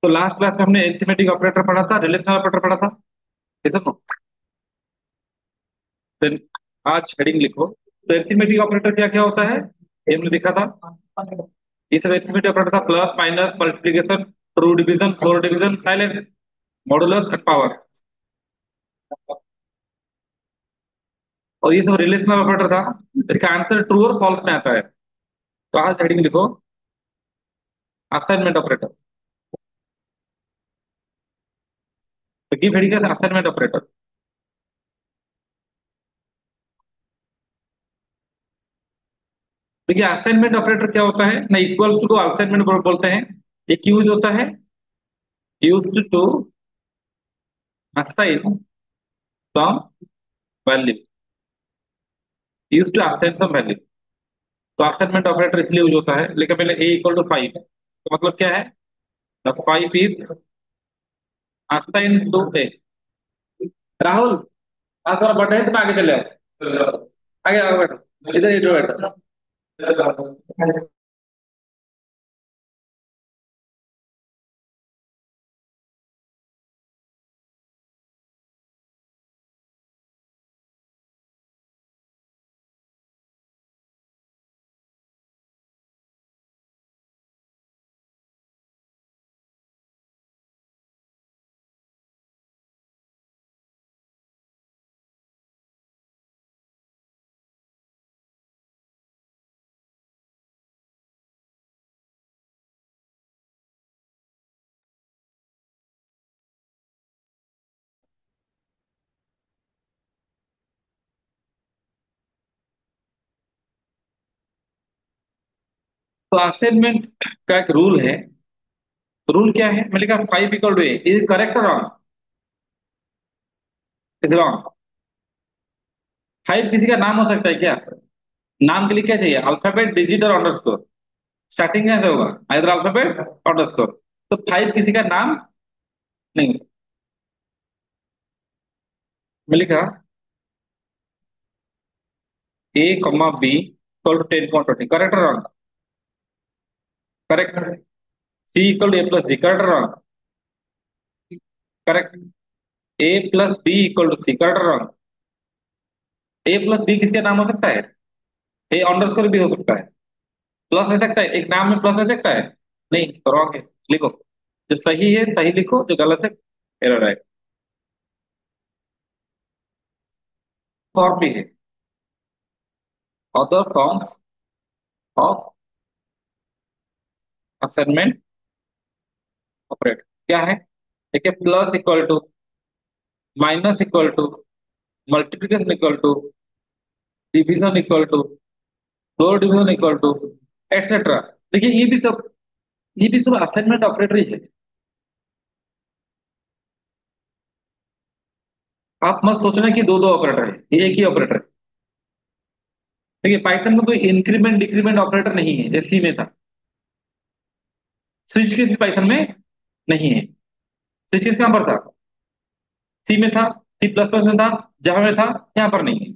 तो last class में हमने अरिथमेटिक ऑपरेटर पढ़ा था, रिलेशनल ऑपरेटर पढ़ा था, ये सब नो। Then आज हेडिंग लिखो। तो अरिथमेटिक ऑपरेटर क्या क्या होता है, ये हमने देखा था। ये सब अरिथमेटिक ऑपरेटर था: plus, minus, multiplication, true division, four division, silence, modulus and power. और ये सब रिलेशनल ऑपरेटर था। इसका आंसर ट्रू और फॉल्स में आता है। तो आज हेडिंग लिखो: असाइनमेंट ऑपरेटर। तो गिव हेडिंग है असाइनमेंट ऑपरेटर। देखिए असाइनमेंट ऑपरेटर क्या होता है ना, इक्वल टू को असाइनमेंट बोलते हैं। ये क्यों यूज होता है? Used to assign some value, used to assign some value. तो असाइनमेंट ऑपरेटर इसलिए यूज होता है। लेकिन पहले ए इक्वल टू 5, तो मतलब क्या है? 5 इज असाइन टू ए। राहुल, आज थोड़ा बर्थडे है, तुम आगे चले आओ, आगे आओ बैठो, इधर इधर बैठो। तो असाइनमेंट का एक रूल है। रूल क्या है? मैंने लिखा 5 equal to A, is correct और रॉन्ग? Is wrong. 5 किसी का नाम हो सकता है क्या? नाम के लिए क्या चाहिए? अल्फाबेट, डिजिट और अंडरस्कोर। स्टार्टिंग कैसे होगा? Either alphabet, underscore. तो 5 किसी का नाम नहीं हो सकता। मैं लिखा A comma B equal to 10 comma 20, correct और wrong? Correct. C equal to A plus B, correct और wrong? Correct. A plus B equal to C, correct और रॉन्ग? ए प्लस बी किसका नाम हो सकता है? ए अंडरस्कोर भी हो सकता है। प्लस हो सकता है, एक नाम में प्लस हो सकता है? नहीं, तो रॉन्ग है। लिखो, जो सही है सही लिखो, जो गलत है एरर है। फॉर्म भी है, other forms of assignment operator क्या है? देखिए, plus equal to, minus equal to, multiplication equal to, division equal to, दो डिवीजन इक्वल टू, एक्सेट्रा। देखिए ये भी सब असाइनमेंट ऑपरेटर ही है। आप मत सोचना कि दो दो ऑपरेटर है, ये एक ही ऑपरेटर है। देखिए पाइथन में कोई इंक्रीमेंट डिक्रीमेंट ऑपरेटर नहीं है जैसे सी में था। स्विच केस भी पाइथन में नहीं है। स्विच केस कहां पर था? सी में था, सी प्लस प्लस में था, जावा में था, यहाँ पर नहीं है।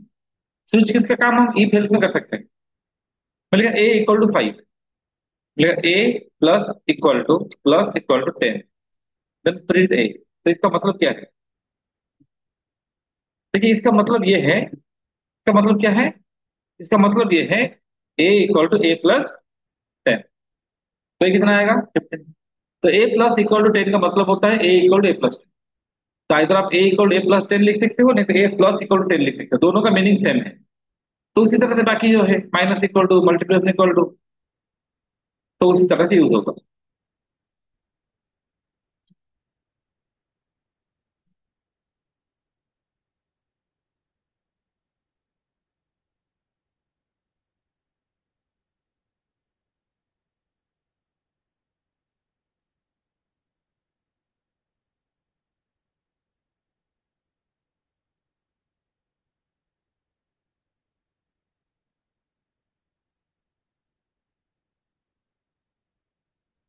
स्विच केस का काम हम इफ एल्स में कर सकते हैं। मिलेगा ए इक्वल टू 5, मिलेगा A plus equal to 10, then print A. तो इसका मतलब क्या है? देखिए इसका मतलब ये है, इसका मतलब क्या है? इसका मतलब ये है A equal to A plus 10। तो ये कितना आएगा? 15। तो ए प्लस इक्वल टू 10 का मतलब होता है A equal to A plus 10। तो इधर आप ए इक्वल टू ए प्लस 10 लिख सकते हो, नहीं तो ए प्लस इक्वल टू 10 लिख सकते हो, दोनों का मीनिंग सेम है। तो उसी तरह से बाकी जो है minus equal to, multiplication equal to, तो उसी तरह से यूज होगा।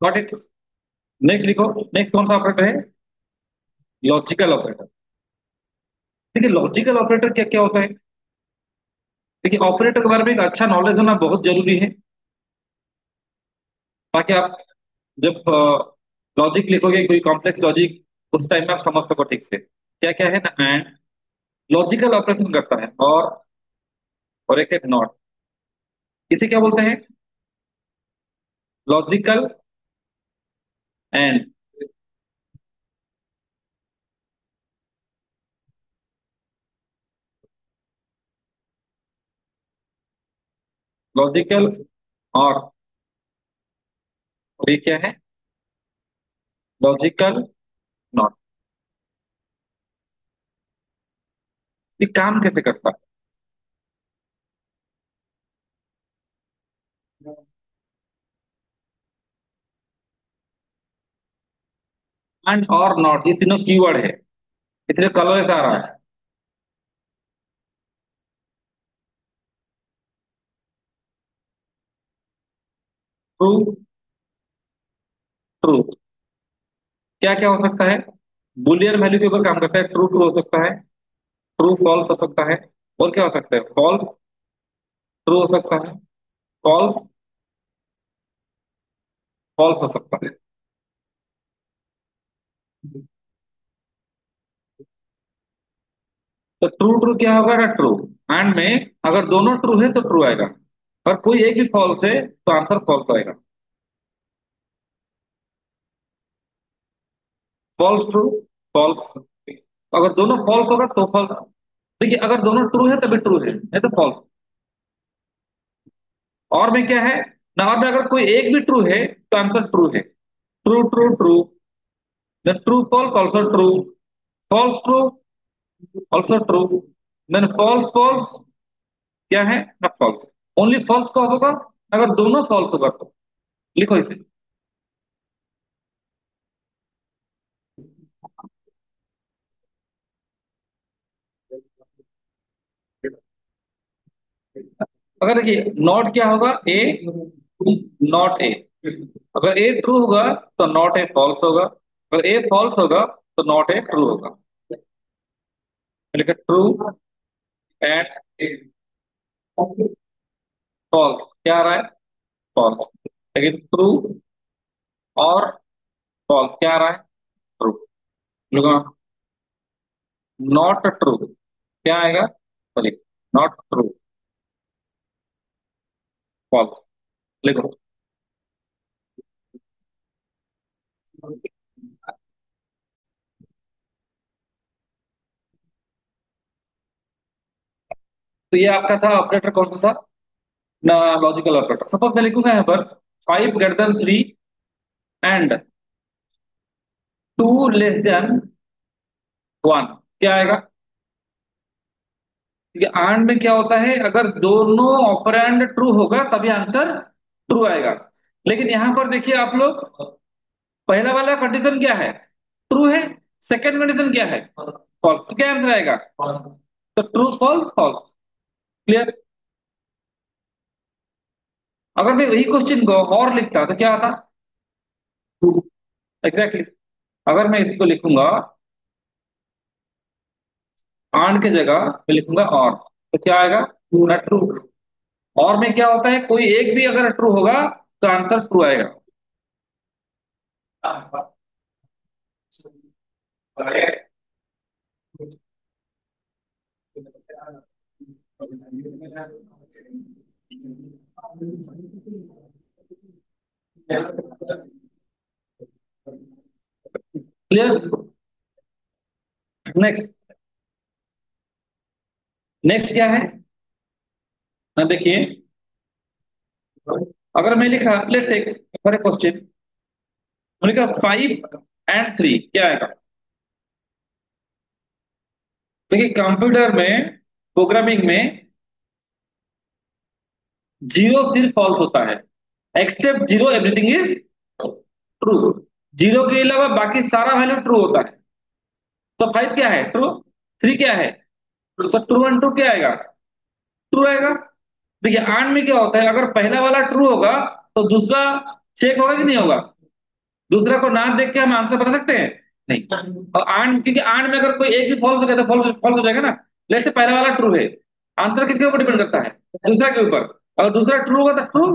Got it? नेक्स्ट लिखो। नेक्स्ट कौन सा ऑपरेटर है? Logical operator. देखिए लॉजिकल ऑपरेटर क्या क्या होता है। देखिए ऑपरेटर के बारे में एक अच्छा नॉलेज होना बहुत जरूरी है, ताकि आप जब लॉजिक लिखोगे कोई कॉम्प्लेक्स लॉजिक, उस टाइम में आप समझ सको ठीक से क्या क्या है ना। एंड लॉजिकल ऑपरेशन करता है, और एक है नॉट। इसे क्या बोलते हैं? Logical and. लॉजिकल और ये क्या है? Logical not. ये काम कैसे करता है? एंड और नॉट ये तीनों कीवर्ड है, इसलिए कलर ऐसा आ रहा है। True, true. क्या क्या हो सकता है? बुलियन वैल्यू के ऊपर काम करता है। ट्रू ट्रू हो सकता है, ट्रू फॉल्स हो सकता है, और क्या हो सकता है? फॉल्स ट्रू हो सकता है, फॉल्स फॉल्स हो सकता है। तो ट्रू ट्रू क्या होगा ना? ट्रू। एंड में अगर दोनों ट्रू है तो ट्रू आएगा, और कोई एक भी फॉल्स है तो आंसर फॉल्स आएगा। False true, false. अगर दोनों फॉल्स होगा तो फॉल्स। देखिए अगर दोनों ट्रू है तभी ट्रू है, नहीं तो फॉल्स। और में क्या है ना, और में अगर कोई एक भी ट्रू है तो आंसर ट्रू है। True true true, then true false also true, false true also true, then false false क्या है ना? फॉल्स। ओनली फॉल्स कब होगा? अगर दोनों फॉल्स होगा तो। लिखो इसे। अगर देखिए नॉट क्या होगा? ए, नॉट ए। अगर ए ट्रू होगा तो नॉट ए फॉल्स होगा, अगर ए फॉल्स होगा तो नॉट ए ट्रू होगा। ट्रू एंड फॉल्स क्या आ रहा है? फॉल्स। लेकिन ट्रू और फॉल्स क्या आ रहा है? ट्रू। लिखो, नॉट ट्रू क्या आएगा? Sorry, not true, false. लिखो। तो ये आपका था ऑपरेटर, कौन सा था ना? Logical operator. सपोज मैं लिखूंगा यहाँ पर 5 greater than 3 and 2 less than 1, क्या आएगा? क्योंकि आंड में क्या होता है, अगर दोनों ऑपरेंड ट्रू होगा तभी आंसर ट्रू आएगा। लेकिन यहां पर देखिए आप लोग, पहला वाला कंडीशन क्या है? ट्रू है। सेकंड कंडीशन क्या है? फॉल्स। तो क्या आंसर आएगा? तो ट्रू फॉल्स फॉल्स। क्लियर? अगर मैं वही क्वेश्चन को और लिखता तो क्या आता? Exactly exactly. अगर मैं इसी को लिखूंगा आंड के जगह मैं लिखूंगा और, तो क्या आएगा? ना ट्रू। और में क्या होता है, कोई एक भी अगर ट्रू होगा तो आंसर ट्रू आएगा। क्लियर? नेक्स्ट, नेक्स्ट क्या है ना? देखिए अगर मैं लिखा let's say for a question, मैंने लिखा 5 and 3, क्या आएगा? देखिए कंप्यूटर में, प्रोग्रामिंग में जीरो सिर्फ फॉल्स होता है, except zero everything is true. Zero के अलावा बाकी सारा वैल्यू ट्रू होता है। तो 5 क्या है? ट्रू। 3 क्या है? तो ट्रू एंड ट्रू क्या आएगा? ट्रू आएगा। देखिए आंड में क्या होता है, अगर पहला वाला ट्रू होगा तो दूसरा चेक होगा कि नहीं होगा? दूसरा को ना देख के हम आंसर बता सकते हैं? नहीं। और आंड, क्योंकि आंड में अगर कोई एक भी फॉल्स हो गया तो फॉल्स फॉल्स हो जाएगा ना। लेट्स से पहला वाला ट्रू है, आंसर किसके ऊपर डिपेंड करता है? दूसरा के ऊपर। अगर दूसरा ट्रू होगा तो ट्रू,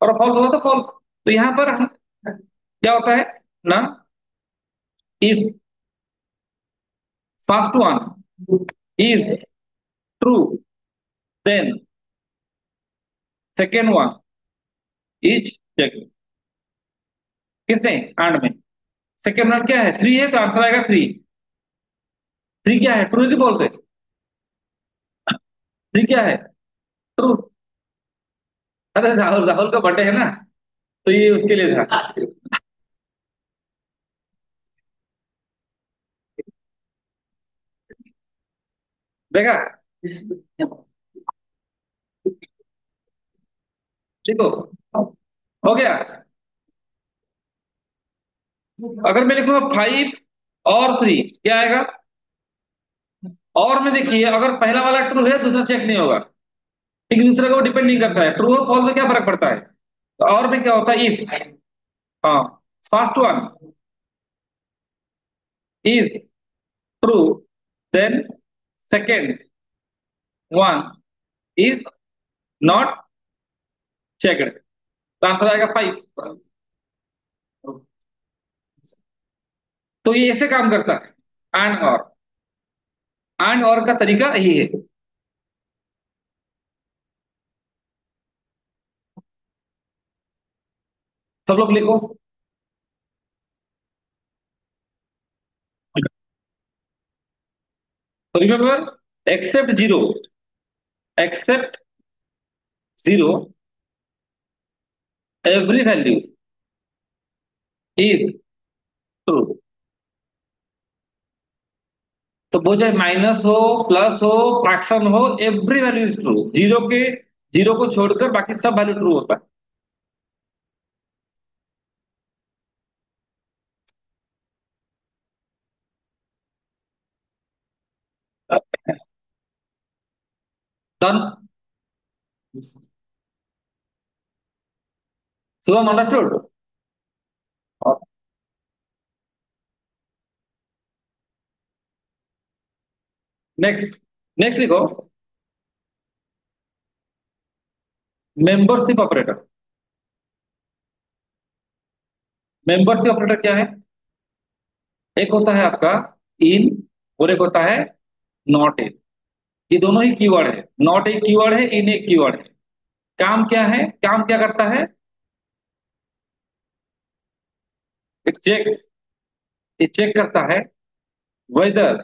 और फॉल्स होगा तो फॉल्स। तो यहाँ पर क्या होता है ना, if first one is true then second one is check. किसमें? एंड में। सेकेंड वन क्या है? थ्री है, तो आंसर आएगा थ्री। थ्री क्या है? ट्रू है कि फॉल्स है? थ्री क्या है? ट्रू। अरे राहुल, राहुल का बर्थडे है ना, तो ये उसके लिए था। देखा? देखो, हो गया। अगर मैं लिखूंगा फाइव और थ्री, क्या आएगा? और में देखिए, अगर पहला वाला ट्रू है, दूसरा चेक नहीं होगा। ठीक है, दूसरे को डिपेंड नहीं करता है, ट्रू और फॉल्स से क्या फर्क पड़ता है। तो और में क्या होता है? इफ, हाँ, first one is true then second one is not checked, तो आंसर आएगा फाइव। तो ये ऐसे काम करता है, एंड और का तरीका यही है। सब लोग लिखो। तो remember, except zero, except zero, every value is true. तो वो चाहे माइनस हो, प्लस हो, फ्रैक्शन हो, every value is true. Zero को छोड़कर बाकी सब वैल्यू ट्रू होता है। Done. Shubham understood. Next, next लिखो, मेंबरशिप ऑपरेटर। मेंबरशिप ऑपरेटर क्या है? एक होता है आपका इन, और एक होता है नॉट इन। ये दोनों ही कीवर्ड है। नॉट एक कीवर्ड है, इन एक कीवर्ड है। काम क्या है? काम क्या करता है? इट चेक्स, ये चेक करता है whether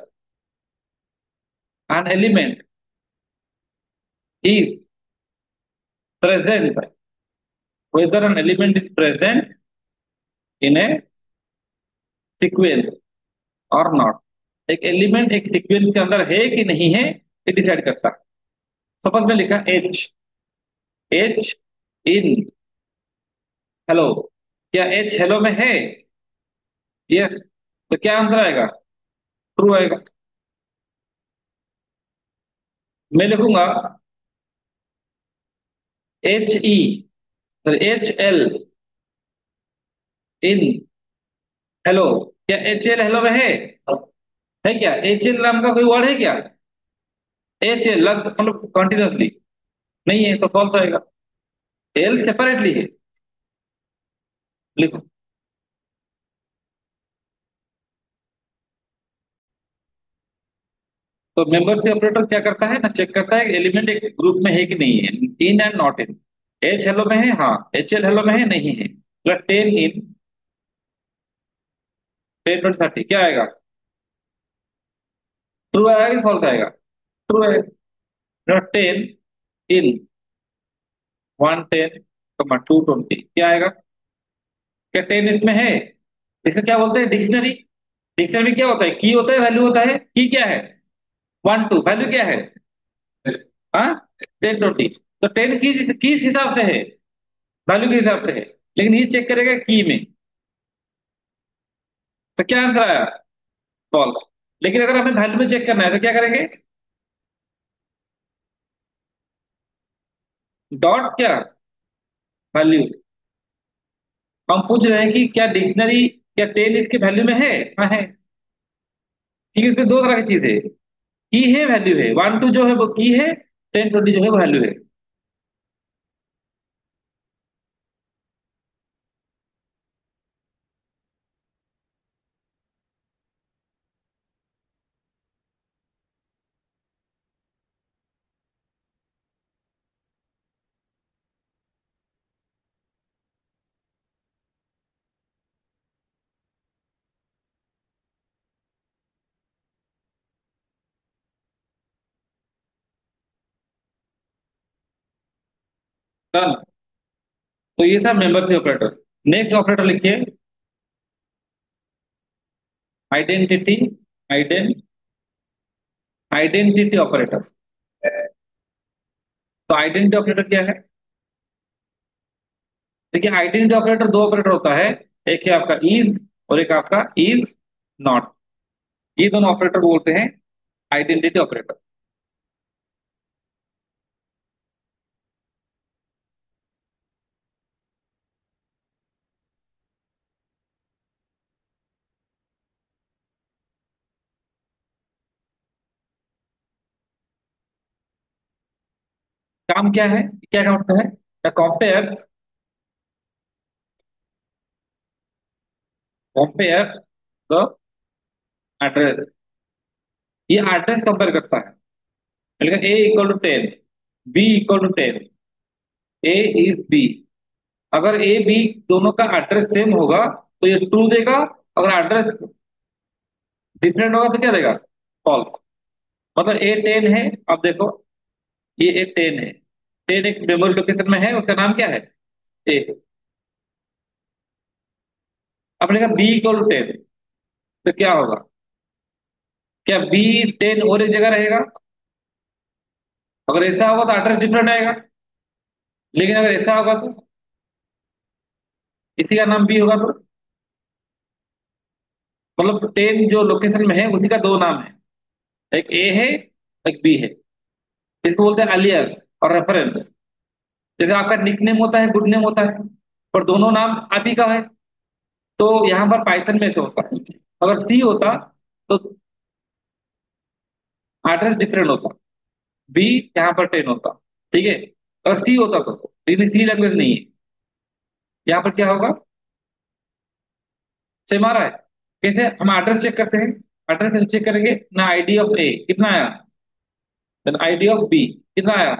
an element is present, whether an element is present in a sequence और नॉट। एक एलिमेंट एक सीक्वेंस के अंदर है कि नहीं है, ये डिसाइड करता है। सपोज में लिखा एच, एच इन हेलो, क्या एच हेलो में है? यस। तो क्या आंसर आएगा? ट्रू आएगा। मैं लिखूंगा H E, H L in hello, क्या एच एल हेलो में है क्या? एच एल नाम का कोई वर्ड है क्या? एच एल लग मतलब कंटिन्यूसली नहीं है, तो फॉल्स आएगा। एल सेपरेटली है। लिखो। तो मेंबर से ऑपरेटर क्या करता है ना, चेक करता है एलिमेंट एक ग्रुप में है कि नहीं है। In and not in. H hello में है, हाँ। एच एल हेलो में है, नहीं है। मतलब ten in, ten twenty thirty, क्या आएगा? ट्रू आएगा कि फॉल्स आएगा? ट्रू आएगा। Ten in one ten, two twenty, क्या आएगा? क्या टेन इसमें है? इसका क्या बोलते हैं? डिक्शनरी। डिक्शनरी क्या होता है? की होता है, वैल्यू होता है। की क्या है? One two. वैल्यू क्या है? हाँ, टेन ट्वेंटी। तो टेन किस हिसाब से है? वैल्यू के हिसाब से है। लेकिन ये चेक करेगा की में। तो क्या आंसर आया? फॉल्स। लेकिन अगर हमें वैल्यू में चेक करना है तो क्या करेंगे? डॉट क्या? वैल्यू। हम पूछ रहे हैं कि क्या डिक्शनरी, क्या टेन इसके वैल्यू में है? हाँ है। ठीक है, इसमें दो तरह की चीज है, की है, वैल्यू है। वन टू जो है वो की है, टेन ट्वेंटी जो है वो वैल्यू है। डन। तो ये था मेंबरशिप ऑपरेटर। नेक्स्ट ऑपरेटर लिखिए, आइडेंटिटी, आइडेंट आइडेंटिटी ऑपरेटर। तो आइडेंटिटी ऑपरेटर क्या है? देखिए, आइडेंटिटी ऑपरेटर दो ऑपरेटर होता है, एक है आपका इज और एक आपका इज नॉट। ये दोनों ऑपरेटर बोलते हैं आइडेंटिटी ऑपरेटर। काम क्या है, क्या काम करता है? The compares the address. ये एड्रेस कंपेयर करता है। A equal to 10, B equal to 10, A is B. अगर ए बी दोनों का एड्रेस सेम होगा तो ये ट्रू देगा, अगर एड्रेस डिफरेंट होगा तो क्या देगा? फॉल्स। मतलब ए 10 है, अब देखो, ये ए 10 है, 10 एक मेमोरी लोकेशन में है, उसका नाम क्या है? ए। अब लिखा बी इक्वल टू 10, तो क्या होगा? क्या बी 10 और एक जगह रहेगा? अगर ऐसा होगा तो एड्रेस डिफरेंट आएगा, लेकिन अगर ऐसा होगा तो इसी का नाम बी होगा तो, मतलब 10 जो लोकेशन में है उसी का दो नाम है, एक ए है एक बी है। इसको बोलते हैं अलियास और रेफरेंस। जैसे आपका निकनेम होता है, गुड नेम होता है, और दोनों नाम आप ही का है, तो यहाँ पर पाइथन में से होता है। अगर सी होता तो एड्रेस डिफरेंट होता, बी यहाँ पर 10 होता, ठीक है। अगर सी होता तो, लेकिन सी लैंग्वेज नहीं है, यहाँ पर क्या होगा? सेम आ रहा है। कैसे हम एड्रेस चेक करते हैं? एड्रेस कैसे चेक करेंगे ना? आईडी ऑफ ए कितना आया, देन आईडी ऑफ बी कितना आया,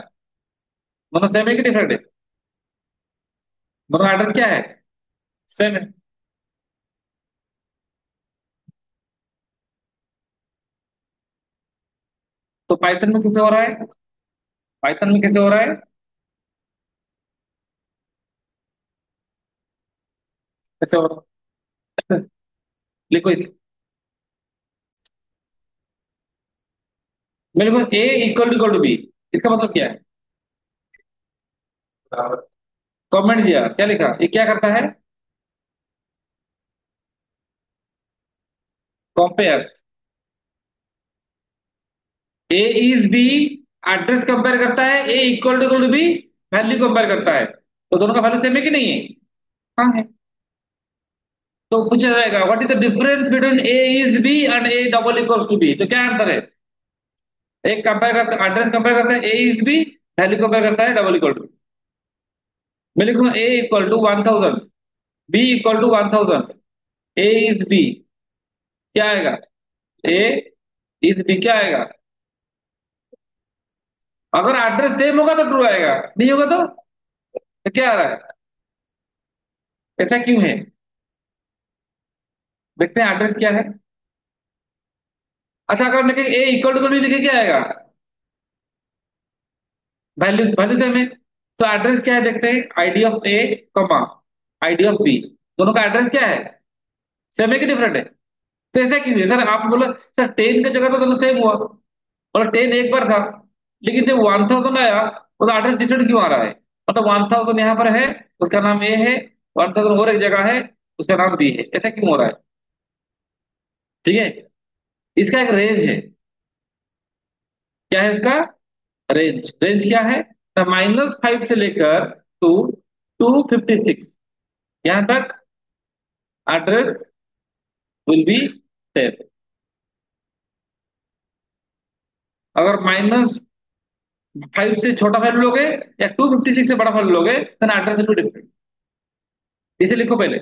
दोनों सेम है कि डिफरेंट है? दोनों एड्रेस क्या है? सेम है। तो पाइथन में कैसे हो रहा है? पाइथन में कैसे हो रहा है? कैसे हो रहा है? लिखो इस, मेरे को ए इक्वल टू बी, इसका मतलब क्या है? कमेंट दिया, क्या लिखा, ये क्या करता है? Compare A is B, address compare करता है, A equal to B, value compare करता है, तो दोनों का वैल्यू सेम है कि नहीं है? हाँ है। तो पूछा जाएगा what is the difference between A is B and A double equals to B, तो क्या आंसर है? एक कंपेयर करता है, एड्रेस कंपेयर करता है, A is B, value compare करता है डबल इक्वल टू। मैं लिखूंगा A equal to 1000, B equal to 1000, A is B, क्या आएगा? ए इज बी क्या आएगा? अगर एड्रेस सेम होगा तो ट्रू आएगा, नहीं होगा तो क्या आ रहा है? ऐसा क्यों है? देखते हैं एड्रेस क्या है। अच्छा, अगर हमने कहा ए इक्वल टू लिखे क्या आएगा? वैल्यू वैल्यू सेम है। तो एड्रेस क्या है देखते हैं, ID of A comma ID of B, दोनों का एड्रेस क्या है? सेम है कि डिफरेंट है? तो ऐसा क्यों है सर? आप बोला सर 10 की जगह तो दोनों सेम हुआ, मतलब 10 एक बार था, लेकिन जब 1000 आया तो एड्रेस डिफरेंट क्यों आ रहा है? मतलब 1000 यहाँ पर है, उसका नाम ए है, 1000 और एक जगह है, उसका नाम बी है, ऐसा क्यों हो रहा है? ठीक है। इसका एक रेंज है। क्या है इसका? रेंज। रेंज क्या है? -5 से लेकर टू 256, यहां तक एड्रेस विल बी सेम। अगर -5 से छोटा वैल्यू लोगे या 256 से बड़ा वैल्यू लोगे, then address will be different. इसे लिखो पहले,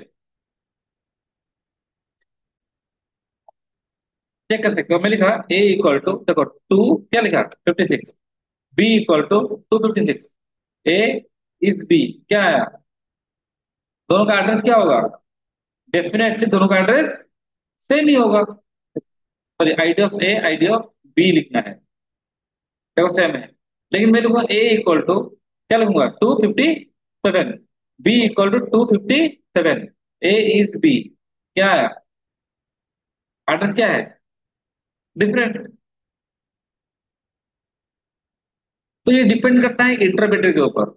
चेक कर सकते हो। मैं लिखा ए इक्वल टू, देखो टू, क्या लिखा, 56, B equal to 256, A is B, क्या आया? दोनों का एड्रेस क्या होगा? डेफिनेटली दोनों का एड्रेस सेम ही होगा। Sorry, ID of A ID of B लिखना है, देखो सेम है। लेकिन मैं लिखूंगा ए इक्वल टू क्या लिखूंगा 257। B equal to 257। A is B. क्या है? एड्रेस क्या है? डिफरेंट। तो ये डिपेंड करता है इंटरप्रेटर के ऊपर।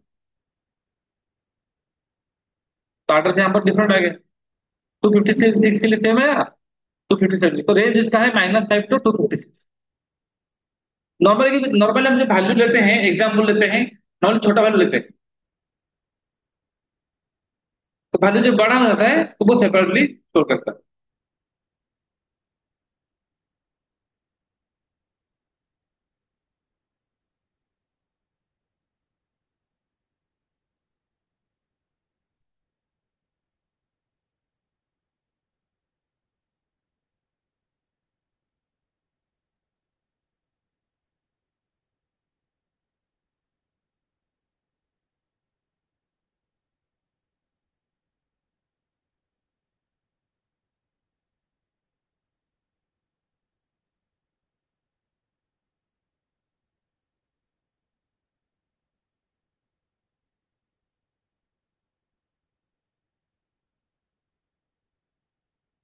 तो एड्रेस यहाँ पर डिफरेंट आ गया। 256 के लिए सेम है, 257। तो रेंज इसका है -5 टू 256। नॉर्मली हम जो वैल्यू लेते हैं, एग्जाम्पल लेते हैं, नॉर्मली छोटा वैल्यू लेते हैं। तो वैल्यू जब बड़ा हो जाता है तो वो सेपरेटली स्टोर करता है।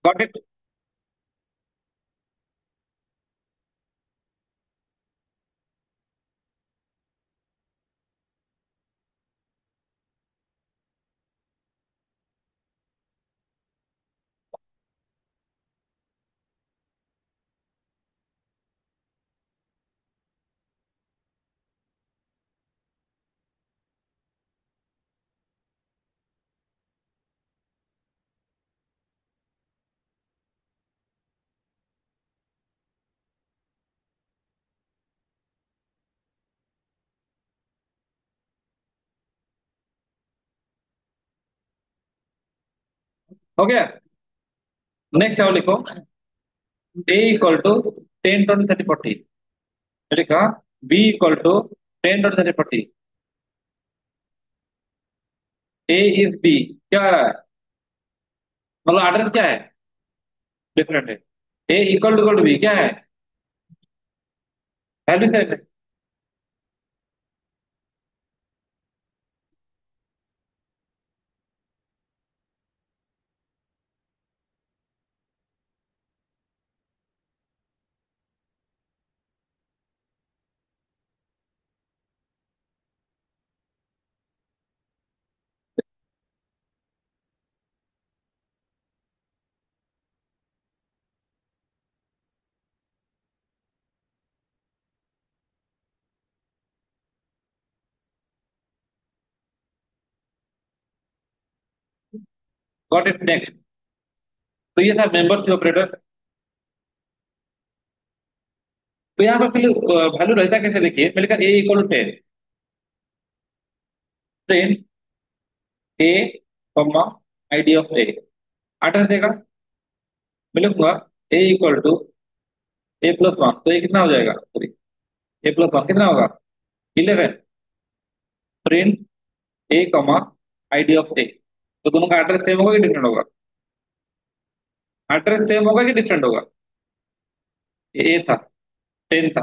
Got it? हो गया। नेक्स्ट आओ लिखो। A equal to 10 20 30 40। लिखा B equal to 10 20 30 40। A is B. क्या आ रहा है? मतलब एड्रेस क्या है? डिफरेंट है। ए इक्वल टू बी क्या है? वैल्यू सेम है। Got it. नेक्स्ट। तो ये था मेंबर्स ऑपरेटर। तो यहाँ पर वैल्यू रहता कैसे, देखिए मैंने कहा A equal to 10। Ten A comma ID of A. Address देगा। मैं लिखूंगा ए इक्वल टू A+1। तो ये कितना हो जाएगा? सॉरी, A+1 कितना होगा? 11। Print A comma ID of A. तो दोनों का एड्रेस सेम होगा कि डिफरेंट होगा? एड्रेस सेम होगा कि डिफरेंट होगा? ये ए था, 10 था।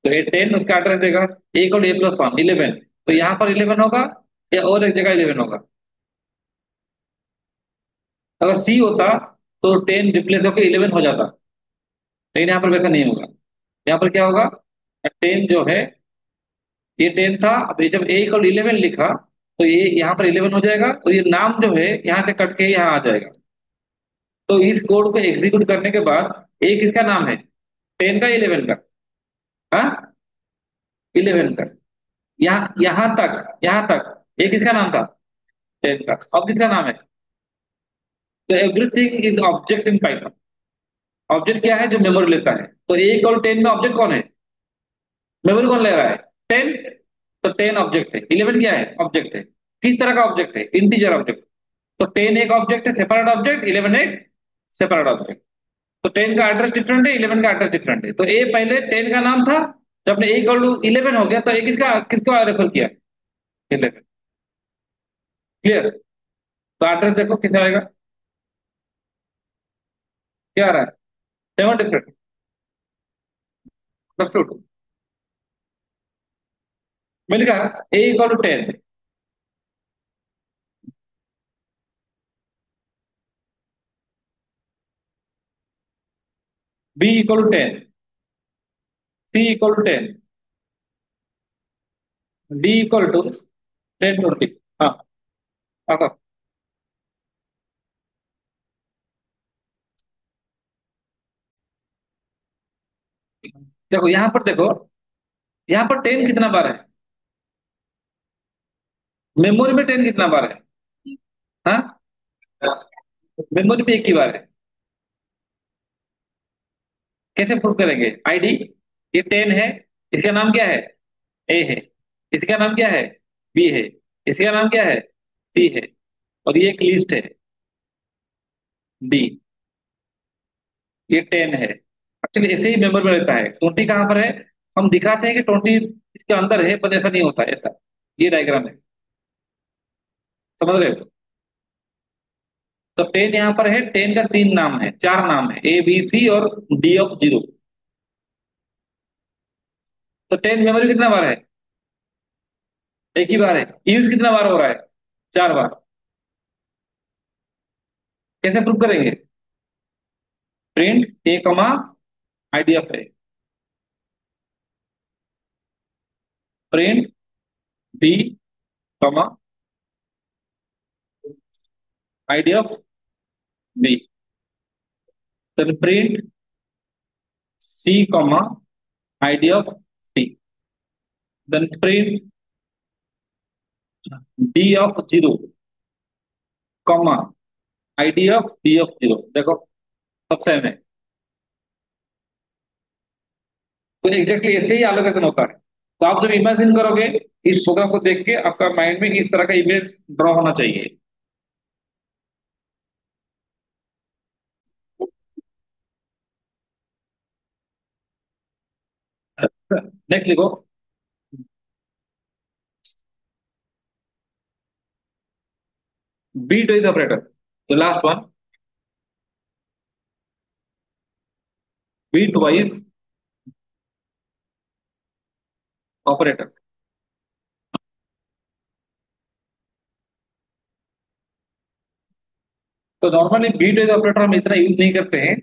तो ये 10 उसका एड्रेस देगा। ए इक्वल A+1 11। तो यहाँ पर 11 होगा या और एक जगह 11 होगा? अगर सी होता तो 10 रिप्लेस होकर 11 हो जाता। लेकिन यहाँ पर वैसा नहीं होगा। यहाँ पर क्या होगा? 10 जो है, ये 10 था। अब ये जब ए इक्वल 11 लिखा तो ये यहाँ पर 11 हो जाएगा और ये नाम जो है यहाँ से कट के यहाँ आ जाएगा। तो इस कोड को एग्जीक्यूट करने के बाद ए किसका नाम है? 10 का 11 का? हाँ, 11 का। यहाँ तक ये किसका नाम था? 10 का। अब किसका नाम है? तो everything is object in Python. Object क्या है? जो मेमोरी लेता है। तो ए इक्वल 10 में ऑब्जेक्ट कौन है? मेमोरी कौन ले रहा है? 10। तो 10 ऑब्जेक्ट है, 11 क्या है? ऑब्जेक्ट है। किस तरह का ऑब्जेक्ट है? Integer object. तो 10 एक ऑब्जेक्ट है, सेपरेट ऑब्जेक्ट। 11 एक सेपरेट ऑब्जेक्ट। तो 10 का एड्रेस डिफरेंट है, 11 का एड्रेस डिफरेंट है। तो ए पहले 10 का नाम था। जब अपने ए इक्वल टू 11 हो गया तो ए किसका किसको रेफर किया? 11। क्लियर? तो एड्रेस देखो कैसा आएगा। क्या आ रहा है? 7 डिफरेंट। अंडरस्टूड? मैंने कहा A equal to 10, B equal to 10, C equal to 10, D equal to 10, 20। हाँ, आता। देखो यहाँ पर, देखो यहाँ पर 10 कितना बार है, मेमोरी में 10 कितना बार है? हाँ, मेमोरी में एक ही बार है। कैसे प्रूव करेंगे? आईडी, ये 10 है, इसका नाम क्या है? ए है। इसका नाम क्या है? बी है। इसका नाम क्या है? सी है। और ये एक लिस्ट है, डी। ये 10 है। एक्चुअली ऐसे ही मेमोरी में रहता है। 20 कहाँ पर है? हम दिखाते हैं कि 20 इसके अंदर है, पर ऐसा नहीं होता है ऐसा। ये डायग्राम है, समझ रहे हो? तो 10 यहाँ पर है। 10 का तीन नाम है, चार नाम है, ए बी सी और डी ऑफ जीरो। तो 10 मेमोरी कितना बार है? एक ही बार है। यूज कितना बार हो रहा है? चार बार। कैसे प्रूव करेंगे? Print A comma ID of A, print B comma ID of B, then print c comma id of c, then print d of 0 comma id of d of 0। देखो, सब सेम है। तो एग्जैक्टली ऐसे ही allocation होता है। तो आप जब इमेजिन करोगे इस प्रोग्राम को देख के, आपका माइंड में इस तरह का इमेज ड्रॉ होना चाहिए। नेक्स्ट लिखो, bitwise operator, the last one, bitwise operator. तो नॉर्मली बीट वाइज ऑपरेटर हम इतना यूज नहीं करते हैं।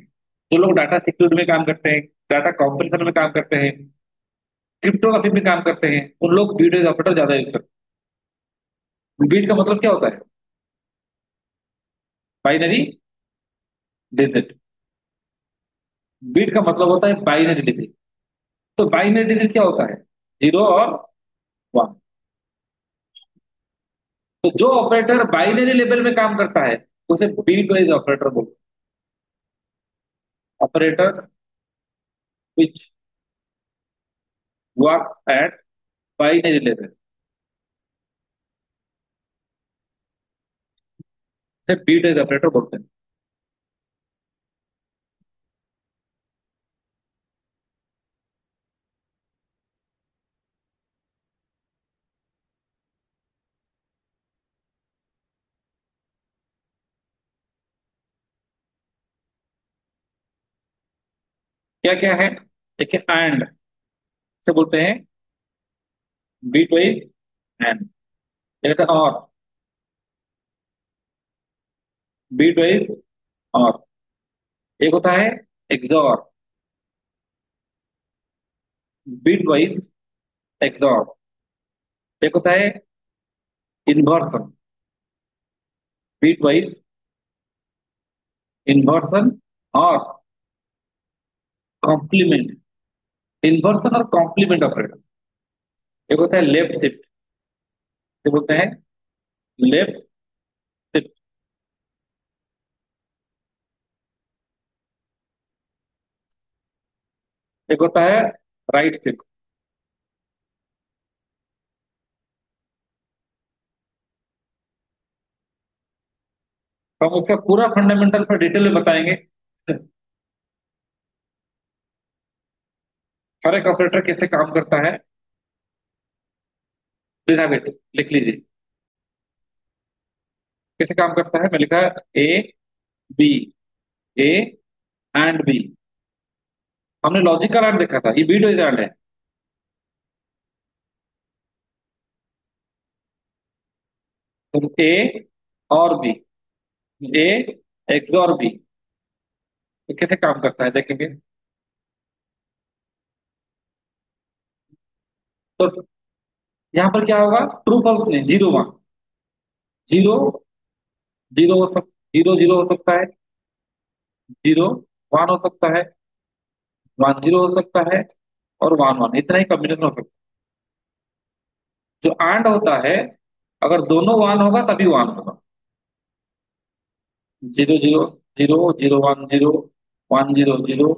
जो लोग डाटा सिक्योरिटी में काम करते हैं, डाटा कॉम्प्रेशन में काम करते हैं, क्रिप्टोग्राफी में काम करते हैं, उन लोग बीट वाइज ऑपरेटर ज्यादा यूज करते हैं। बीट का मतलब क्या होता है? Binary digit. बीट का मतलब होता है बाइनरी डिजिट। तो बाइनरी डिजिट क्या होता है? जीरो और वन। तो जो ऑपरेटर बाइनरी लेवल में काम करता है उसे बीट वाइज ऑपरेटर बोलते हैं। Operator which works at binary level से बीट वाइज ऑपरेटर बोलते हैं। क्या क्या है? देखिए, एंड से बोलते हैं बीट वाइज एंड। कहते हैं और, बीट वाइज और। एक होता है एक्सॉर, बीट वाइज एक्सॉर। एक होता है इन्वर्सन, बीट वाइज इन्वर्सन और कॉम्प्लीमेंट। इन्वर्सन और कॉम्प्लीमेंट ऑपरेटर। एक होता है लेफ्ट शिफ्ट, जो बोलते हैं लेफ्ट शिफ्ट। एक होता है राइट शिफ्ट। तो हम उसका पूरा फंडामेंटल पर डिटेल में बताएंगे। हर एक ऑपरेटर कैसे काम करता है। प्लीज हैव इट, लिख लीजिए। कैसे काम करता है? मैं लिखा है A B, A and B. हमने लॉजिकल एंड देखा था, ये बीट वाइज एंड है। तो ए और बी, ए एक्स और बी, तो कैसे काम करता है देखेंगे। तो यहाँ पर क्या होगा, ट्रू फॉल्स नहीं, जीरो वन, जीरो जीरो हो सक जीरो जीरो हो सकता है, जीरो वन हो सकता है, वन जीरो हो सकता है, और वन वन, इतना ही कॉम्बिनेशन हो सकता है। जो एंड होता है, अगर दोनों वन होगा तभी वन होगा। Zero zero zero, zero one zero, one zero zero.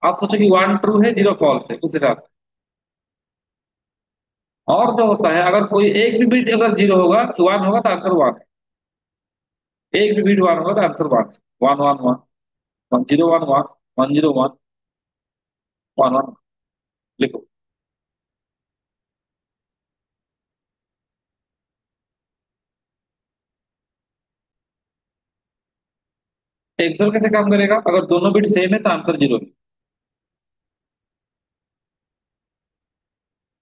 आप सोचो कि वन ट्रू है जीरो फॉल्स है, उस हिसाब से। और जो होता है, अगर कोई एक भी बिट अगर जीरो होगा, वन होगा तो आंसर वन है। एक भी बिट वन होगा तो answer one, one one one, one zero one one, one zero one, one one. लिखो। एक्सेल कैसे काम करेगा, अगर दोनों बिट सेम है तो आंसर जीरो है।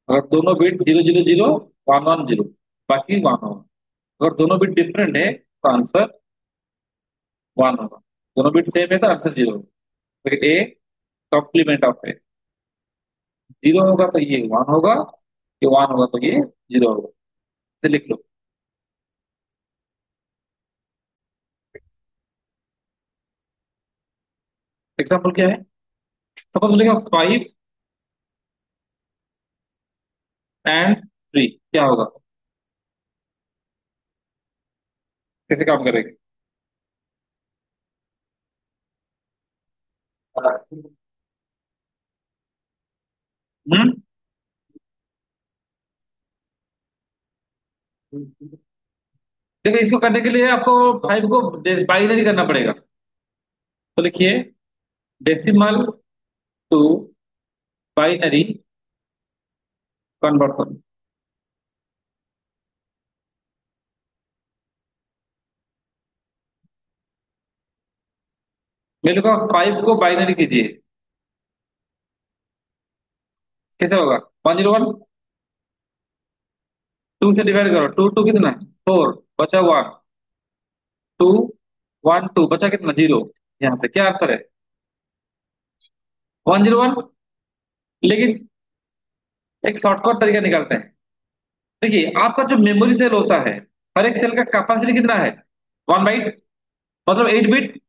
अगर दोनों bit zero zero zero, one one zero, बाकी वन होगा। अगर दोनों बिट डिफरेंट है तो आंसर वन होगा। दोनों बिट सेम है तो आंसर जीरो होगा। तो A complement of A, zero होगा तो ये वन होगा, ये वन होगा तो ये जीरो होगा। इसे लिख लो। एग्जाम्पल क्या है, सपोज लिखा फाइव एंड थ्री, क्या होगा, कैसे काम करेंगे। हम्म। देखिए, इसको करने के लिए आपको फाइव को बाइनरी करना पड़ेगा। तो लिखिए डेसिमल टू बाइनरी कन्वर्सन। मेरे को फाइव को बाइनरी कीजिए, कैसे होगा, वन जीरो वन, टू से डिवाइड करो, टू टू कितना, फोर, बचा वन, टू वन टू, बचा कितना, जीरो। यहाँ से क्या आंसर है, वन जीरो वन। लेकिन एक शॉर्टकट तरीका निकालते हैं। देखिए, आपका जो मेमोरी सेल होता है, हर एक सेल का कैपेसिटी कितना है, वन बाइट, मतलब एट बिट।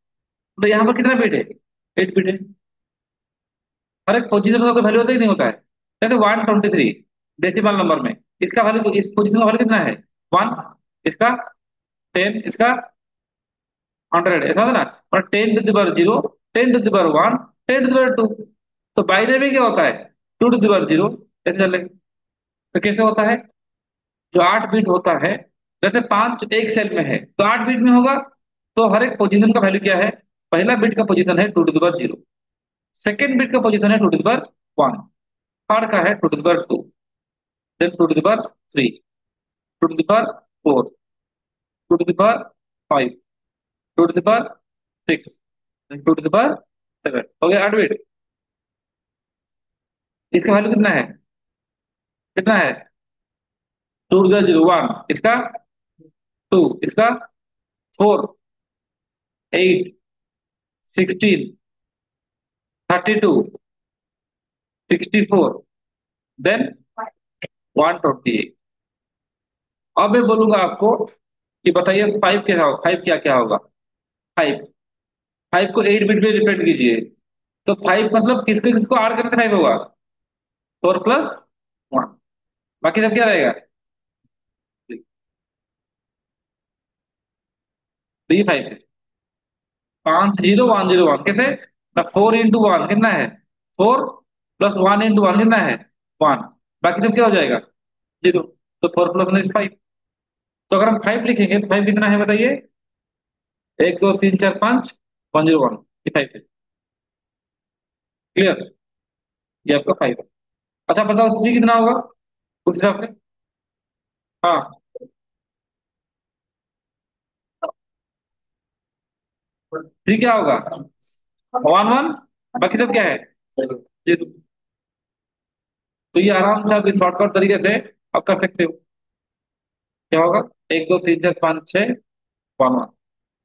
तो यहाँ पर कितना बिट है, एट बिट है। हर एक पोजीशन का कोई वैल्यू होता ही नहीं होता है। जैसे one twenty three decimal number में, इसका वैल्यू, इस पोजीशन का वैल्यू कितना है, वन, इसका टेन, इसका हंड्रेड, ऐसा होता है ना। और ten to the power zero, ten to the power one, ten to the power two. तो बाइनरी में क्या होता है, two to the power zero, ऐसे चलेगा। तो कैसे होता है, जो आठ बिट होता है, जैसे पांच एक सेल में है तो आठ बिट में होगा। तो हर एक पोजीशन का वैल्यू क्या है, पहला बिट का पोजीशन है two to the power zero, second bit का पोजीशन है two to the power one, third का है two to the power two, then two to the power three, two to the power four, two to the power five, two to the power six, two to the power seven. हो गया आठ bit. इसका value कितना है, कितना है, two to the zero one, इसका two, इसका four, eight, sixteen, thirty two, sixty four, then one twenty eight. अब मैं बोलूंगा आपको कि बताइए फाइव क्या होगा, फाइव क्या क्या होगा, फाइव, फाइव को एट बिट में रिप्रेजेंट कीजिए। तो फाइव मतलब किसको किसको ऐड करके फाइव होगा, फोर प्लस वन, बाकी सब क्या रहेगा, थ्री फाइव, पांच जीरो वन जीरो वन, कैसे, फोर इंटू वन कितना है, four, plus one into one कितना है, वन, बाकी सब क्या हो जाएगा, जीरो। तो four plus one is five. तो अगर हम फाइव लिखेंगे तो फाइव कितना है बताइए, एक दो तीन चार पाँच, वन जीरो वन, ये फाइव है। क्लियर, ये आपका फाइव है। अच्छा बताओ थ्री कितना होगा उस हिसाब से। हाँ, थ्री क्या होगा, वन वन, बाकी सब क्या है, जीरो। तो ये आराम से आप शॉर्टकट तरीके से आप कर सकते हो। क्या होगा, एक दो तीन चार पाँच छः, वन वन।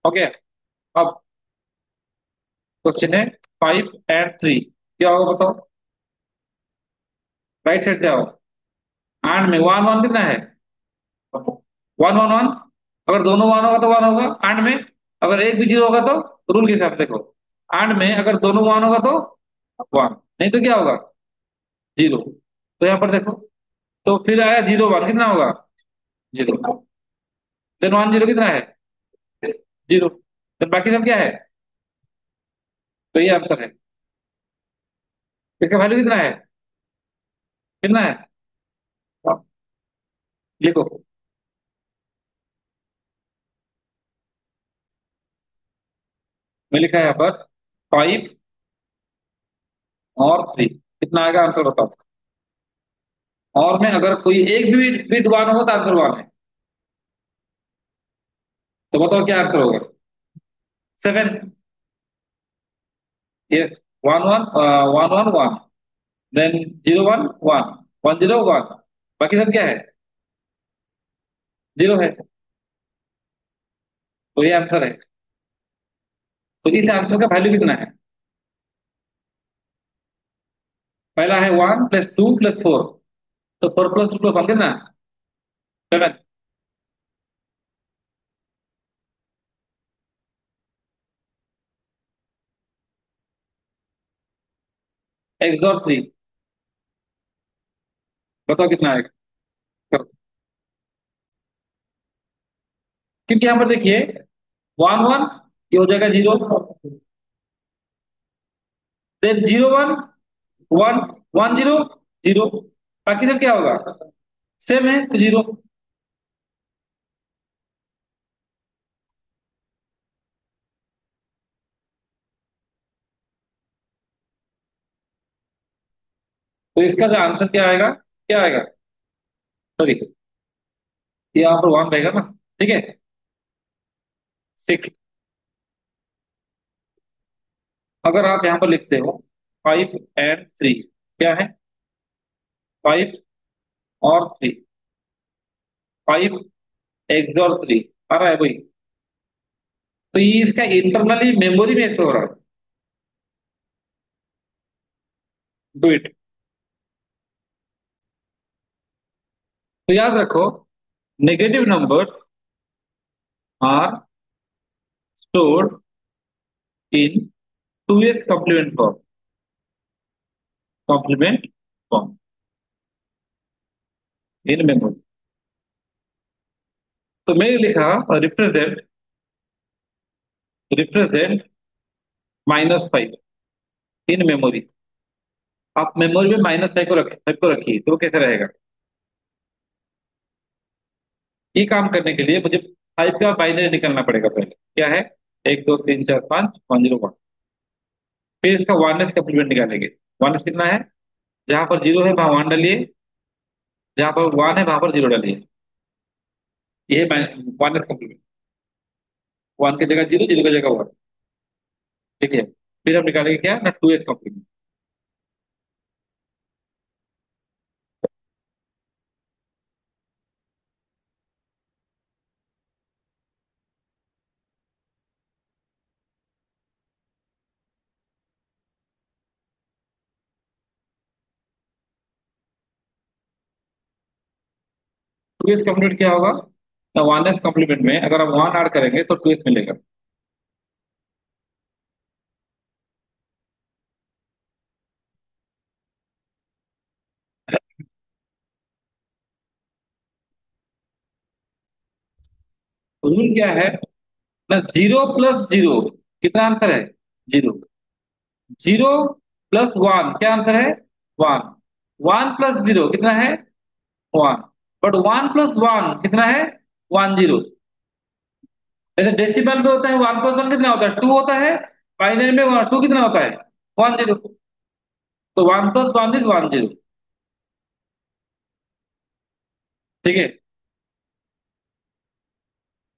ओके। अब क्वेश्चन है 5 and 3, क्या होगा बताओ। राइट साइड से आओ। एंड में वन वन कितना है, वन वन वन। अगर दोनों वन होगा तो वन होगा एंड में। अगर एक भी जीरो होगा तो रूल के हिसाब से देखो, एंड में अगर दोनों वन होगा तो वन, नहीं तो क्या होगा, जीरो। तो यहाँ पर देखो, तो फिर आया जीरो वन कितना होगा, जीरो। देन वन जीरो कितना है, जीरो। तो बाकी सब क्या है, तो ये आंसर है। इसका वैल्यू कितना है, कितना है, लिखो। मैं लिखा है यहाँ पर 5 और 3, कितना आएगा आंसर बताओ। और में अगर कोई एक भी बिट वन होगा तो आंसर वन है। तो बताओ क्या आंसर होगा, 7। Yes, one one, one one one, than zero one one, one zero one, बाकी सब क्या है, जीरो है। तो ये आंसर है। तो इस आंसर का वैल्यू कितना है, पहला है 1 + 2 + 4, तो 4 + 2 + 1 कितना, 7। एक्स और 3, बताओ कितना आएगा, करो। क्योंकि यहाँ पर देखिए वन वन, ये हो जाएगा zero, than zero one one, one zero zero, बाकी सब क्या होगा, सेम है तो जीरो। तो इसका जो आंसर क्या आएगा, क्या आएगा, सॉरी, ये यहाँ पर वन रहेगा ना, ठीक है। 6। अगर आप यहाँ पर लिखते हो 5 and 3, क्या है, 5 और 3, 5 एक्स और 3 आ रहा है वही। तो ये इसका इंटरनली मेमोरी में से हो रहा है, डू इट। तो याद रखो, negative numbers are stored in 2s complement form, complement form in memory. तो मैं लिखा रिप्रेजेंट, रिप्रेजेंट -5 इन मेमोरी। आप मेमोरी में -5 को रखे, 5 को रखिए, तो वो कैसे रहेगा। ये काम करने के लिए मुझे 5 का बाइनरी निकालना पड़ेगा पहले, क्या है, एक दो तीन चार पाँच, 101। फिर इसका वनएस कम्प्लीमेंट निकालेंगे। वनएस कितना है, जहां पर जीरो है वहां वन डालिए, जहां पर वन है वहां पर जीरो डालिए। ये है वनएस कम्प्लीमेंट। वन की जगह जीरो, जीरो की जगह वन, ठीक है। फिर हम निकालेंगे क्या ना, 2s कम्प्लीमेंट। 2s कम्प्लीमेंट क्या होगा ना, वनएस कम्प्लीमेंट में अगर हम वन ऐड करेंगे तो 2s मिलेगा। रूल क्या है ना, जीरो प्लस जीरो कितना आंसर है, जीरो। जीरो प्लस वन क्या आंसर है, वन। वन प्लस जीरो कितना है, one. But one plus one कितना है, वन जीरो। जैसे डेसिमल में होता है वन प्लस वन कितना होता है, टू होता है। बाइनरी में टू कितना होता है, वन जीरो। तो one plus one is one zero, ठीक है।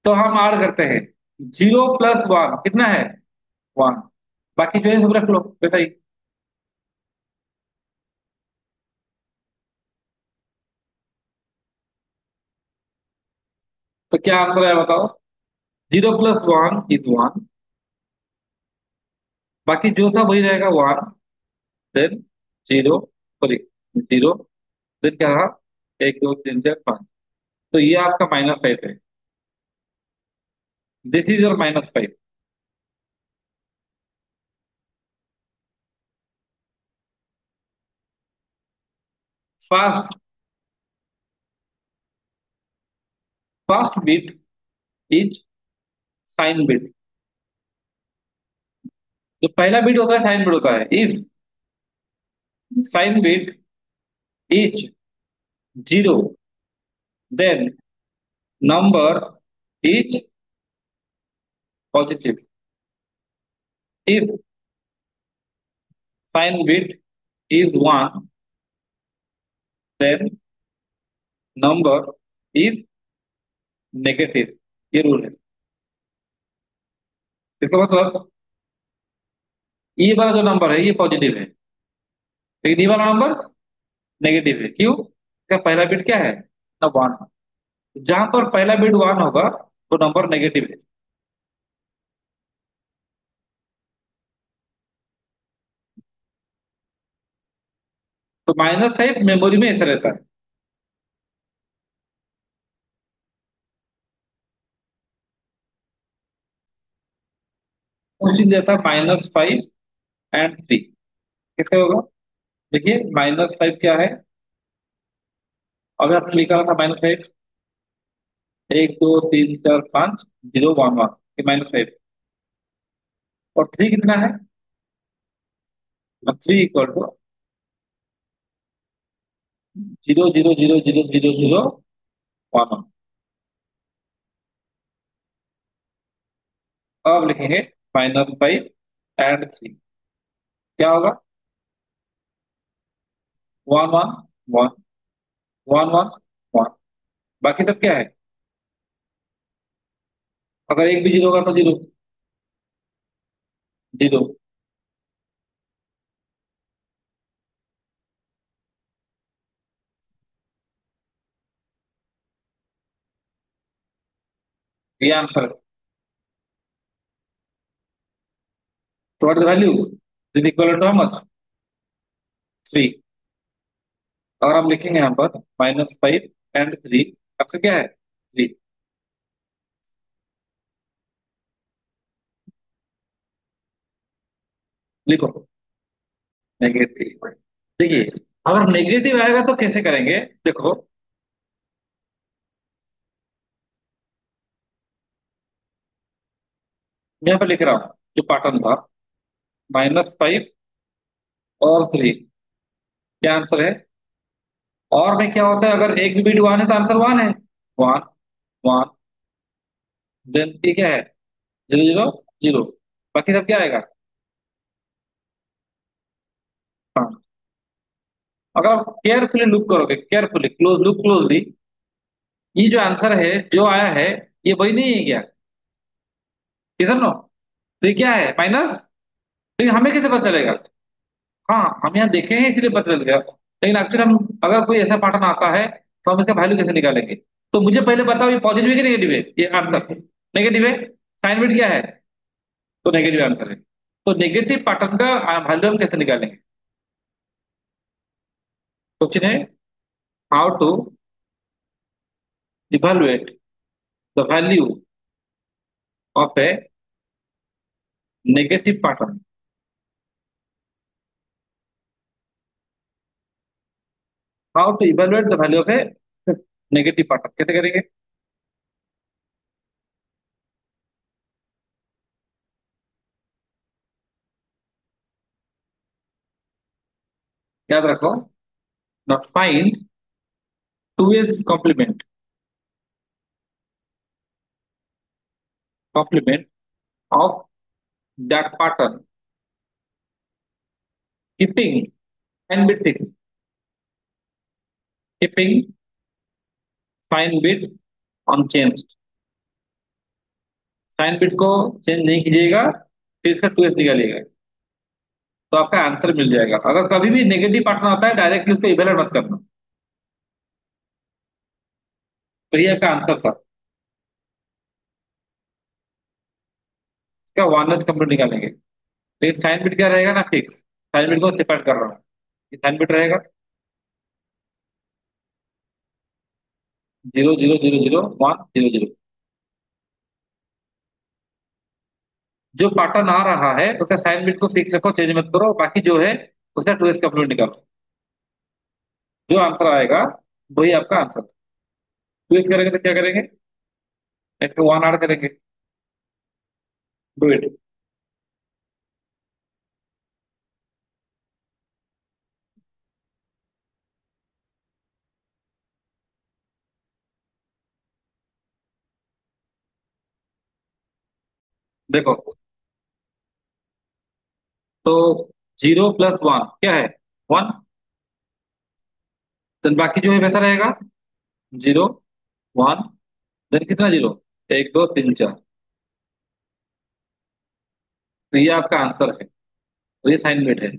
तो हम ऐड करते हैं, जीरो प्लस वन कितना है, वन। बाकी जो है सब रख लो वैसा ही। तो तो क्या आंसर है बताओ। 0 + 1 = 1। बाकी जो था वही रहेगा 1, देन 0, सॉरी 0, देन क्या रहा 1 2 3 4 5। तो ये आपका -5 है। This is your -5। First first bit is sign bit. जो पहला बिट होता है साइन बिट होता है। If sign bit is 0, then number is positive. If sign bit is 1, then number is negative. ये रूल है। इसका मतलब ये वाला जो नंबर है ये पॉजिटिव है, लेकिन ये वाला नंबर नेगेटिव है। क्यों? इसका पहला बिट क्या है ना 1। जहां पर पहला बिट 1 होगा तो नंबर नेगेटिव है। तो -5 मेमोरी में ऐसा रहता है। उस चीज देता है -5 and 3। किसका होगा? देखिए -5 क्या है। अभी आपने लिखा था -5, 1 2 3 4 5 0 1 1, ये -5। और 3 कितना है? 3 = 0 0 0 0 0 0 1 1। अब लिखेंगे -5 and 3। क्या होगा? 1 1 1 1 1 1। बाकी सब क्या है? अगर एक भी 0 होगा तो 0 0। ये आंसर है। तो what the value is equal to how much? 3। और हम लिखेंगे यहाँ पर -5 and 3। आपका क्या है? 3। लिखो नेगेटिव। देखिए अगर नेगेटिव आएगा तो कैसे करेंगे? देखो मैं यहाँ पर लिख रहा हूँ जो पैटर्न था -5 और 3। क्या आंसर है? और में क्या होता है अगर एक भी बिट 1 है तो आंसर 1 है। 1 1, देन ये क्या है? 0 0 0। बाकी सब क्या आएगा? हाँ। अगर आप केयरफुली लुक करोगे, केयरफुली क्लोज लुक क्लोजली, ये जो आंसर है जो आया है ये वही नहीं है क्या? ये समझो। तो ये क्या है? माइनस। लेकिन हमें कैसे पता चलेगा? हाँ हम यहाँ देखे हैं इसलिए पता चल गया, लेकिन एक्चुअली हम अगर कोई ऐसा पैटर्न आता है तो हम इसका वैल्यू कैसे निकालेंगे? तो मुझे पहले बताओ ये पॉजिटिव है कि नेगेटिव है? ये आंसर नेगेटिव है। साइन बिट क्या है? तो नेगेटिव आंसर है। तो नेगेटिव पैटर्न का वैल्यू हम कैसे निकालेंगे? क्वेश्चन है how to evaluate the value of a negative pattern. How to evaluate the value of a negative pattern कैसे करेंगे? याद रखो, not find 2's complement of that pattern, keeping sign bit fixed, keeping sign bit unchanged। Sign bit को change नहीं कीजिएगा, फिर इसका 2s निकालिएगा, तो आपका आंसर मिल जाएगा। अगर कभी भी नेगेटिव पार्टनर आता है डायरेक्टली उसको इवेलुएट मत करना। तो ये आपका आंसर था। क्या वाननेस कंप्लीट निकालेंगे। लेकिन साइन बिट क्या रहेगा ना, फिक्स। साइन बिट को सेपरेट कर रहा हूँ, ये साइन बिट रहेगा 0 0 0 0 1 0 0। जो पैटर्न आ रहा है उसका साइन बिट को फिक्स रखो, चेंज मत करो, बाकी जो है उसका 2s कंप्लीट निकालो। जो आंसर आएगा वही आपका आंसर। 2s करेंगे तो क्या करेंगे, इसको 1 ऐड करेंगे। Do it. देखो, तो 0 + 1 क्या है, 1। देन बाकी जो है वैसा रहेगा, 0 1। देन कितना जीरो, 1 2 3 4। तो ये आपका आंसर है, तो ये साइन बिट है।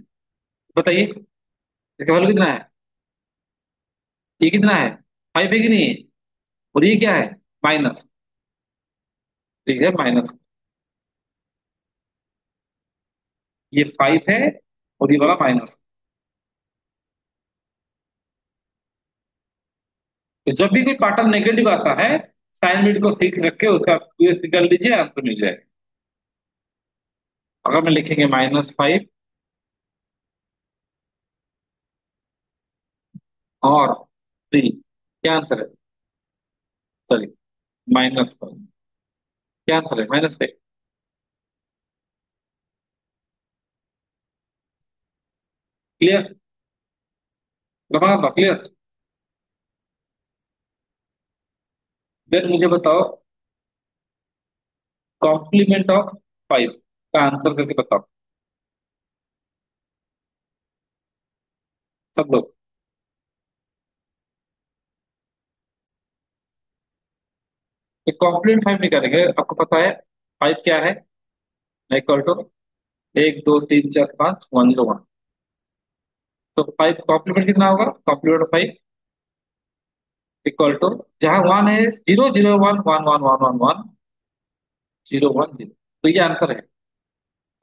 बताइए इसका वैल्यू कितना है, ये कितना है, 5 है कि नहीं है। और ये क्या है, माइनस। ठीक है, माइनस। ये 5 है और ये वाला माइनस। तो जब भी कोई पार्टन नेगेटिव आता है, साइन बिट को फिक्स रख के उसका यूएस निकाल लीजिए, आंसर मिल जाएगा। अगर मैं लिखेंगे -5 और 3, क्या आंसर है, सॉरी, -5। क्या आंसर है, -5। क्लियर, लगा था क्लियर। देन मुझे बताओ, कॉम्प्लीमेंट ऑफ 5 का आंसर करके बताओ सब लोग। कॉम्प्लीमेंट 5 निकालेंगे, आपको पता है 5 क्या है, इक्वल टू 1 2 3 4 5 1 0 1। तो 5 कॉम्प्लीमेंट कितना होगा, कॉम्प्लीमेंट 5 इक्वल टू, जहां 1 है, 0 0 1 1 1 1 1 0 1 0। तो ये आंसर है।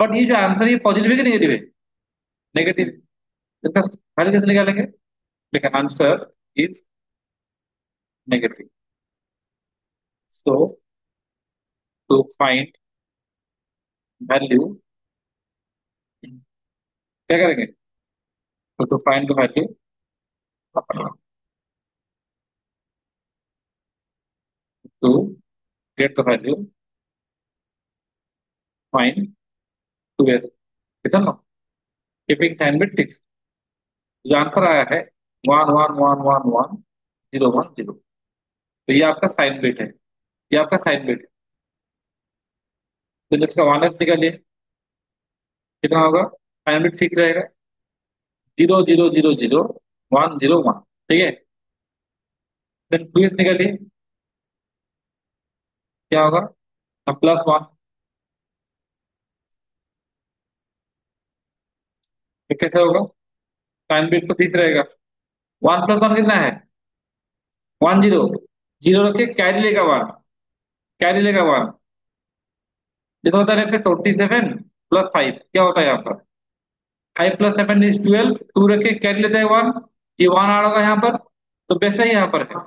बट ये जो आंसर है पॉजिटिव है कि नेगेटिव है, नेगेटिव। इसका वैल्यू कैसे निकालेंगे, देखिए answer is negative. So to find value, क्या करेंगे, तो to find the value, to get the value, find 2s, ऐसा ना, कीपिंग साइन बिट फिक्स। जो आंसर आया है 1 1 1 1 1 0 1 0। तो ये आपका साइन बिट है, ये आपका साइन बिट। तो इसका 1s निकालिए, कितना होगा, साइन बिट फिक्स रहेगा 0 0 0 0 1 0 1। ठीक है। देन 2s निकालिए, क्या होगा, अब +1। तो कैसे होगा, साइन बिट तो फिक्स रहेगा। 1 + 1 कितना है, 1 0। जीरो रखे कैरी लेगा 1, कैरी लेगा 1। ये तो होता है 27 + 5 क्या होता है यहाँ पर, 5 + 7 इज 12। 2 रखे कैरी लेता है 1, ये 1 आ होगा यहाँ पर। तो वैसे ही यहाँ पर है,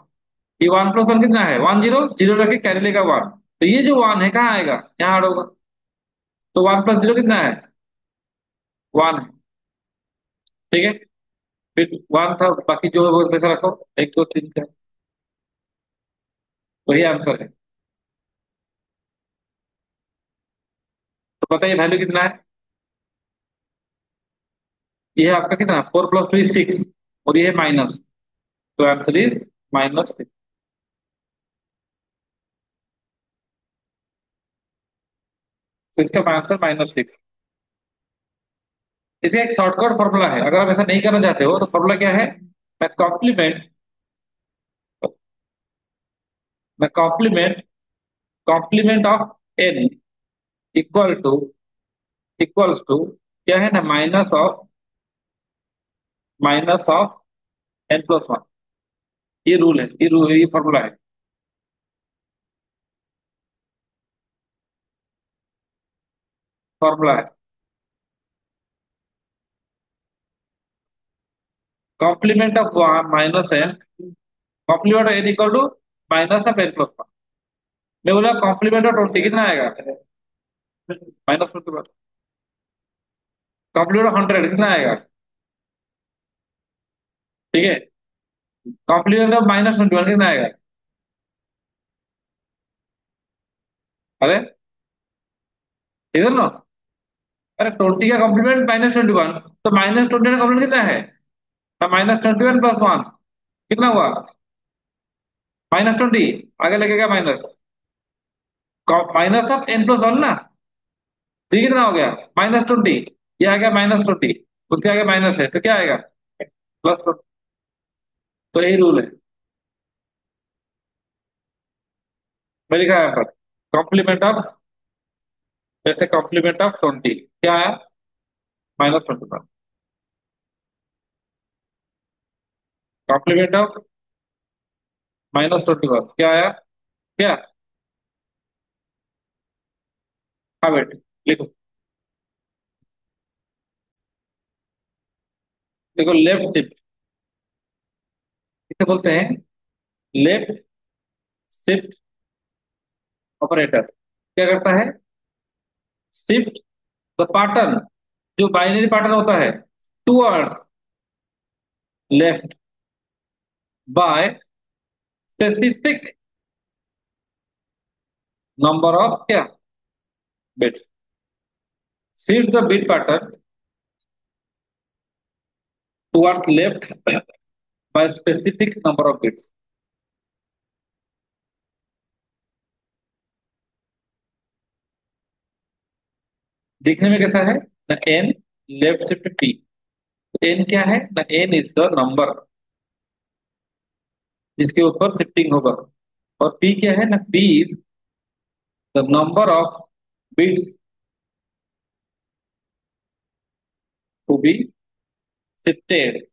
ये 1 + 1 कितना है, 1 0। जीरो रखे कैरी लेगा 1। तो ये जो 1 है कहाँ आएगा, यहाँ आ होगा। तो 1 + 0 कितना है, 1 है। ठीक है, फिर 1 था, बाकी जो है वो वैसा रखो, 1 2 3 4। वही आंसर है। तो बताइए वैल्यू कितना है, ये है आपका कितना, 4 + 2 इज 6, और ये है माइनस। तो आंसर इज -6। तो इसका आंसर -6। इसका एक शॉर्टकट फॉर्मूला है, अगर आप ऐसा नहीं करना चाहते हो तो फॉर्मूला क्या है, मैं कॉम्प्लीमेंट मैं complement complement of n equal to equals to, क्या है ना, माइनस ऑफ n + 1। ये रूल है, ये रूल, ये फॉर्मूला है। फॉर्मूला है complement of minus n, complement of n equal to minus of n plus one. मैं बोला कॉम्प्लीमेंट ऑफ 20 कितना आएगा, माइनस ट्वेंटी। कॉम्प्लीमेंट ऑफ 100 कितना आएगा, ठीक है। कॉम्प्लीमेंट ऑफ -21 कितना आएगा। अरे इधर ना, अरे 20 का कॉम्प्लीमेंट -21, तो -20 का कॉम्प्लीमेंट कितना है, -21 प्लस वन कितना हुआ, -20। आगे लगेगा minus, minus of n plus one ना, तो ये कितना हो गया -20। ये आ गया -20, उसके आगे माइनस है तो क्या आएगा, +20। तो यही रूल है, मैं लिखा है यहाँ पर कॉम्प्लीमेंट ऑफ, जैसे कॉम्प्लीमेंट ऑफ 20 क्या आया, -21। कॉम्प्लीमेंट ऑफ -21 क्या आया, क्या। हाँ बेटे लिखो, देखो लेफ्ट शिफ्ट इसे बोलते हैं, लेफ्ट शिफ्ट ऑपरेटर क्या करता है, शिफ्ट द पैटर्न, जो बाइनरी पैटर्न होता है, towards left by specific number of क्या bits, shift the bit pattern towards left by specific number of bits. देखने में कैसा है, the N left shift P, N क्या है, the N is the number जिसके ऊपर शिफ्टिंग होगा, और पी क्या है ना, P is the number of bits to be shifted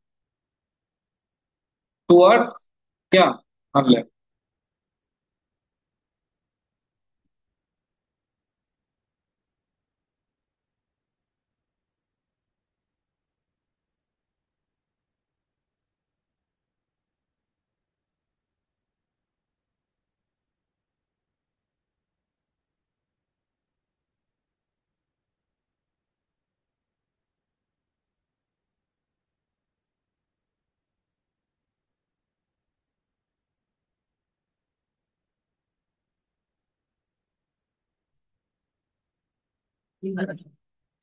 towards क्या, हाँ लेफ्ट।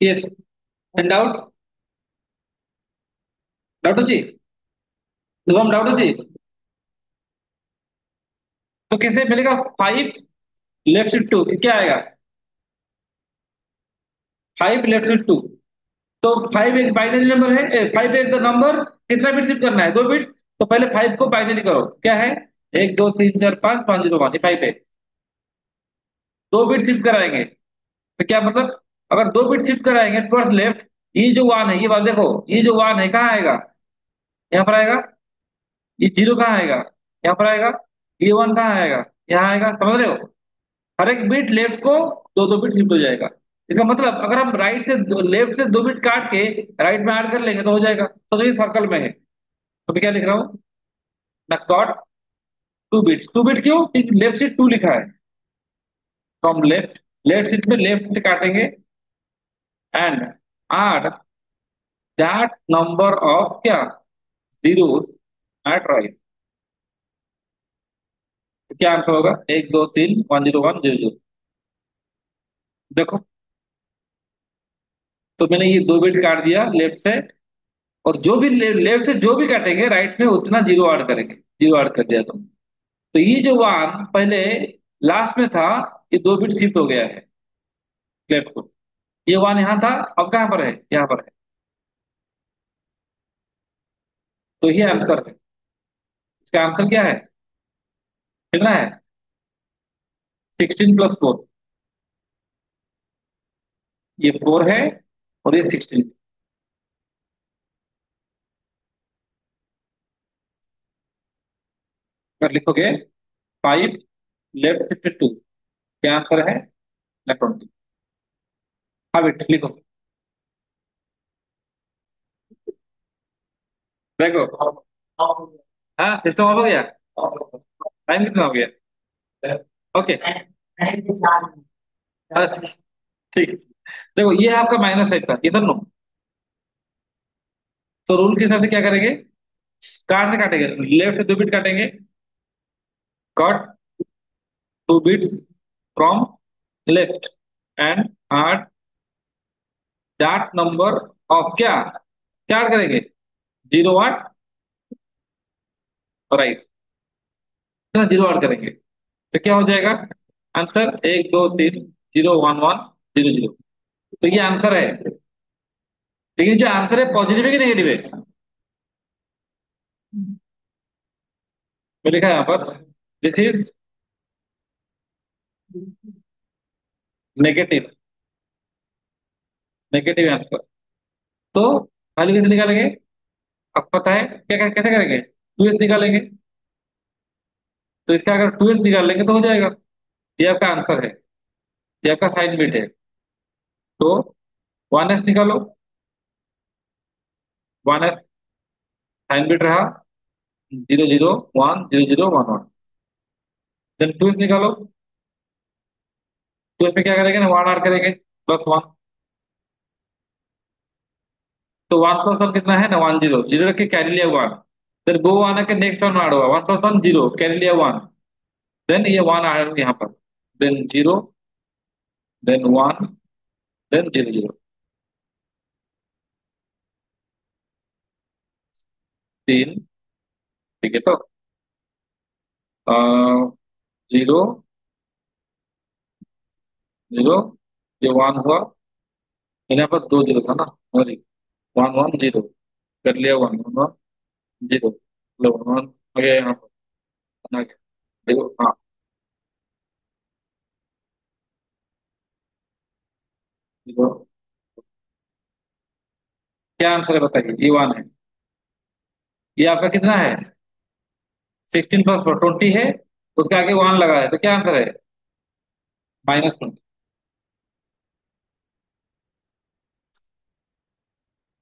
यस, डाउट, डाउट जी, शुभम डाउट जी। तो कैसे मिलेगा 5 लेफ्ट शिफ्ट 2 क्या आएगा, 5 लेफ्ट शिफ्ट 2, तो 5 एक बाइनरी नंबर है, 5 एक नंबर, कितना बिट शिफ्ट करना है, 2 बिट। तो पहले 5 को बाइनरी करो, क्या है, 1 2 3 4 5 5 0 1, ये 5 है, 2 बिट शिफ्ट कराएंगे, तो क्या मतलब, अगर 2 बिट शिफ्ट कराएंगे टुवर्ड्स लेफ्ट, ये जो वन है, ये बात देखो, ये जो वन है कहाँ आएगा, यहाँ पर आएगा। ये जीरो कहाँ आएगा, यहाँ पर आएगा। ये वन कहाँ आएगा, यहाँ आएगा, समझ रहे हो। हर एक बिट लेफ्ट को 2 2 बिट शिफ्ट हो जाएगा। इसका मतलब अगर हम राइट से लेफ्ट से 2 बिट काट के राइट में ऐड कर लेंगे तो हो जाएगा, तो ये सर्कल में है। तो मैं क्या लिख रहा हूँ, ना कॉट 2 बिट्स, 2 बिट क्यों, लेफ्ट से 2 लिखा है, फ्रॉम लेफ्ट, लेफ्ट सीट में लेफ्ट से काटेंगे, and add that number of क्या, जीरो एट राइट। तो क्या आंसर होगा, 1 2 3 1 0 1 0 0। देखो, तो मैंने ये 2 बिट काट दिया लेफ्ट से, और जो भी लेफ्ट से जो भी काटेंगे राइट में उतना जीरो ऐड करेंगे, जीरो ऐड कर दिया तो ये जो वन पहले लास्ट में था, ये 2 बिट शिफ्ट हो गया है लेफ्ट को। ये वन यहाँ था, अब कहाँ पर है, यहाँ पर है। तो ये आंसर है, इसका आंसर क्या है, कितना है, 16 + 4। ये 4 है और ये 16। अगर लिखोगे 5 लेफ्ट शिफ्ट 2, क्या आंसर है, 20। हाँ बेट लिखो। देखो। हाँ सिस्टम ऑफ हो गया। टाइम कितना हो गया? ओके। अच्छा ठीक। देखो ये है आपका माइनस साइड था, ये सब नो। तो रूल के हिसाब से क्या करेंगे? काट से काटेंगे, लेफ्ट से 2 बिट काटेंगे। Cut 2 bits from left and add that number of क्या क्या ऐड करेंगे? 0 8 राइट। जीरो ऐड करेंगे तो क्या हो जाएगा? आंसर 1 2 3 0 1 1 0 0। तो ये आंसर है। लेकिन जो आंसर है पॉजिटिव है कि नेगेटिव है? मैं लिखा है यहाँ पर, this is negative. Negative answer. तो वैल्यू कैसे निकालेंगे? आपको पता है क्या कैसे करेंगे? 2s निकालेंगे। तो इसका अगर 2s निकाल लेंगे तो हो जाएगा। ये आपका आंसर है, ये आपका साइन बिट है। तो 1s निकालो। 1s साइन बिट रहा, 0 0 1 0 0 1 1। देन 2s निकालो। तो इसमें क्या करेंगे ना, 1 ऐड करेंगे, +1। तो 1 + 1 कितना है ना, 1 0 0 रख के कैरी लिया 1। फिर वो 1 है कि नेक्स्ट 1 ऐड होगा, 1 + 1 0 कैरी लिया 1। देन ये 1 ऐड यहाँ पर, देन 0, देन 1, देन 0 0। 3। ठीक है तो 0 0, ये 1 हुआ। यहाँ पर 2 0 था ना, सॉरी। 1 1 0 कर लिया, 1 1 1 0। लो 1 आ गया यहाँ पर, आ गया। देखो हाँ। देखो क्या आंसर है बताइए? ये 1 है। ये आपका कितना है? 16 + 4 20 है। उसके आगे 1 लगा है, तो क्या आंसर है? -20।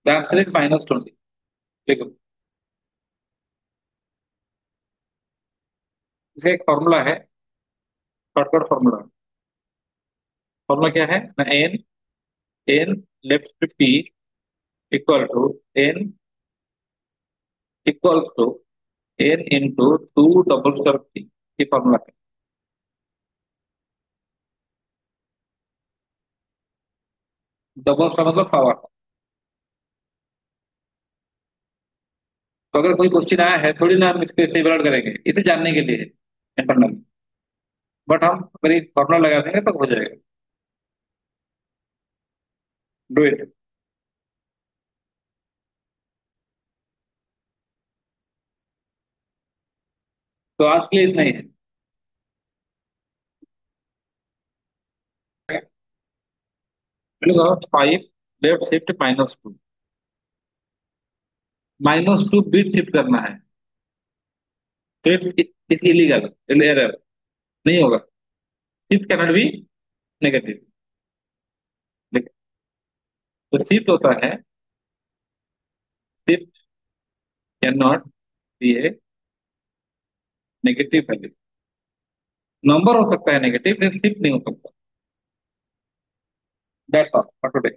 The answer is -20। देखो इसका एक फॉर्मूला है, शॉर्टकट फॉर्मूला। फॉर्मूला क्या है ना, n n left shift p equal to n equals to n into 2 double star p. ये फॉर्मूला है। डबल स्टार मतलब पावर। तो अगर कोई क्वेश्चन आया है, थोड़ी ना हम इसको सेवरेट करेंगे, इसे जानने के लिए है इंटरनल। बट हम अगर एक फॉर्मूला लगा देंगे तो हो जाएगा। Do it. तो आज के लिए इतना ही है। 5 लेफ्ट शिफ्ट -2। -2 बिट शिफ्ट करना है। तो इट्स इलीगल, एरर नहीं होगा। Shift cannot be negative. तो शिफ्ट होता है, shift can not be A negative value. Number हो सकता है नेगेटिव, लेकिन शिफ्ट नहीं हो सकता। That's all for today.